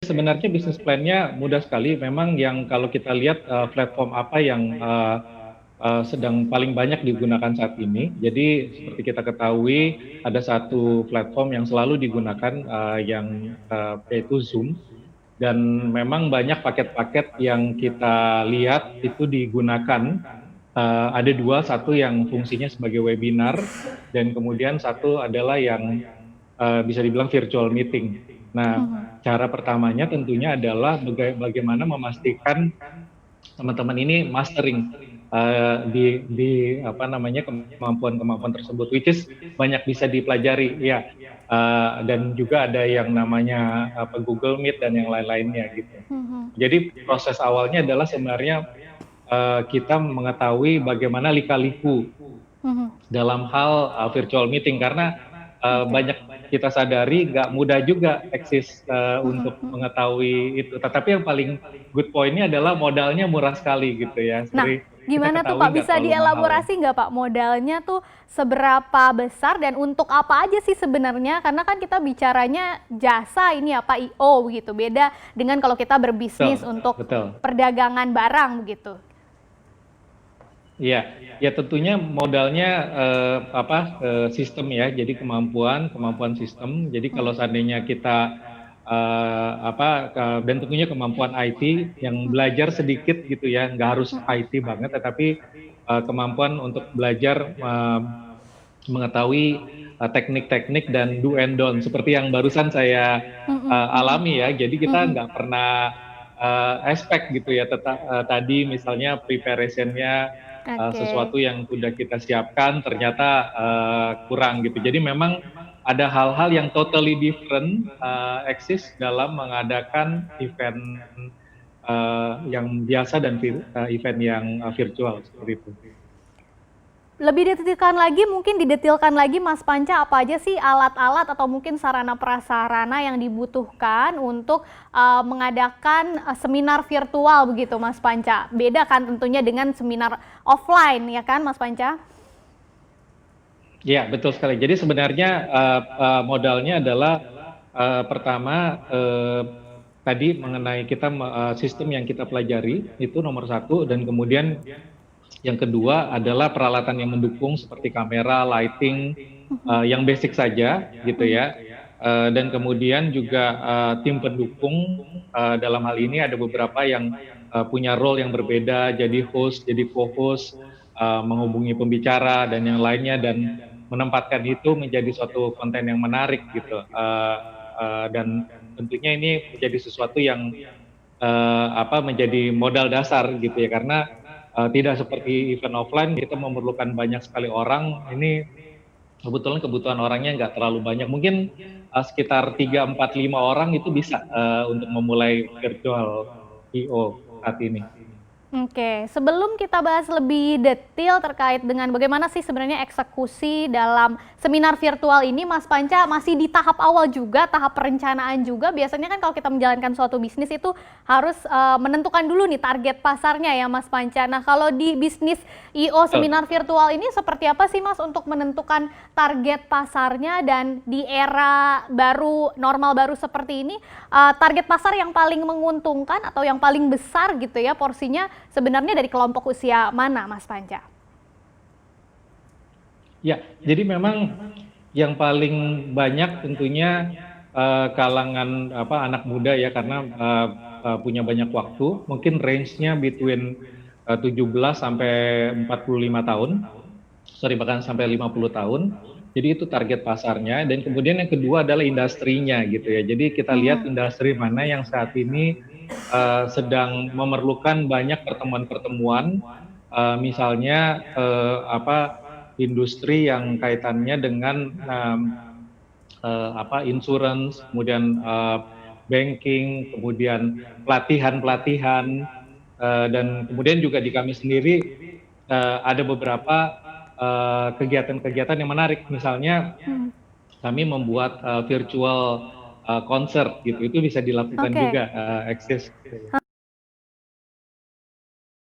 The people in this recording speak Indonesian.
sebenarnya bisnis plan-nya mudah sekali. Memang yang kalau kita lihat platform apa yang sedang paling banyak digunakan saat ini. Jadi seperti kita ketahui ada satu platform yang selalu digunakan yaitu Zoom. Dan memang banyak paket-paket yang kita lihat itu digunakan. Ada dua, satu yang fungsinya sebagai webinar dan kemudian satu adalah yang bisa dibilang virtual meeting. Nah, cara pertamanya tentunya adalah bagaimana memastikan teman-teman ini mastering di apa namanya kemampuan-kemampuan tersebut, which is banyak bisa dipelajari ya. Dan juga ada yang namanya Google Meet dan yang lain-lainnya gitu. Jadi proses awalnya adalah sebenarnya kita mengetahui bagaimana lika-liku dalam hal virtual meeting, karena banyak kita sadari nggak mudah juga eksis untuk mengetahui itu. Tetapi yang paling good point-nya adalah modalnya murah sekali gitu ya. Nah, gimana tuh Pak, bisa dielaborasi nggak Pak, modalnya tuh seberapa besar dan untuk apa aja sih sebenarnya? Karena kan kita bicaranya jasa ini ya Pak, I.O. gitu, beda dengan kalau kita berbisnis untuk perdagangan barang begitu. Iya, ya tentunya modalnya sistem ya, jadi kemampuan sistem. Jadi kalau seandainya kita dan tentunya kemampuan IT yang belajar sedikit gitu ya, nggak harus IT banget, tetapi kemampuan untuk belajar mengetahui teknik-teknik dan do and don't seperti yang barusan saya alami ya. Jadi kita nggak pernah expect gitu ya, tadi misalnya preparation-nya sesuatu yang sudah kita siapkan ternyata kurang gitu. Jadi memang ada hal-hal yang totally different eksis dalam mengadakan event yang biasa dan event yang virtual seperti itu. Lebih didetilkan lagi Mas Panca, apa aja sih alat-alat atau mungkin sarana prasarana yang dibutuhkan untuk mengadakan seminar virtual begitu Mas Panca? Beda kan tentunya dengan seminar offline ya kan Mas Panca? Ya betul sekali. Jadi sebenarnya modalnya adalah pertama tadi mengenai kita sistem yang kita pelajari itu nomor satu, dan kemudian yang kedua adalah peralatan yang mendukung seperti kamera, lighting, yang basic saja gitu ya. Dan kemudian juga tim pendukung, dalam hal ini ada beberapa yang punya role yang berbeda, jadi host, jadi co-host, menghubungi pembicara dan yang lainnya, dan menempatkan itu menjadi suatu konten yang menarik gitu. Dan tentunya ini menjadi sesuatu yang menjadi modal dasar gitu ya, karena tidak seperti event offline kita memerlukan banyak sekali orang. Ini kebetulan kebutuhan orangnya nggak terlalu banyak, mungkin sekitar 3, 4, 5 orang itu bisa untuk memulai virtual I.O. saat ini. Oke, sebelum kita bahas lebih detail terkait dengan bagaimana sih sebenarnya eksekusi dalam seminar virtual ini, Mas Panca masih di tahap awal juga, tahap perencanaan juga. Biasanya kan kalau kita menjalankan suatu bisnis itu harus menentukan dulu nih target pasarnya ya Mas Panca. Nah kalau di bisnis I.O. seminar virtual ini seperti apa sih Mas untuk menentukan target pasarnya, dan di era baru, normal baru seperti ini, target pasar yang paling menguntungkan atau yang paling besar gitu ya porsinya sebenarnya dari kelompok usia mana Mas Panca? Ya, jadi memang yang paling banyak tentunya kalangan anak muda ya, karena punya banyak waktu, mungkin range-nya between 17 sampai 45 tahun, bahkan sampai 50 tahun. Jadi itu target pasarnya. Dan kemudian yang kedua adalah industrinya gitu ya. Jadi kita lihat industri mana yang saat ini sedang memerlukan banyak pertemuan-pertemuan, misalnya industri yang kaitannya dengan insurance, kemudian banking, kemudian pelatihan, dan kemudian juga di kami sendiri ada beberapa kegiatan-kegiatan yang menarik. Misalnya kami membuat virtual concert gitu, itu bisa dilakukan juga eksis.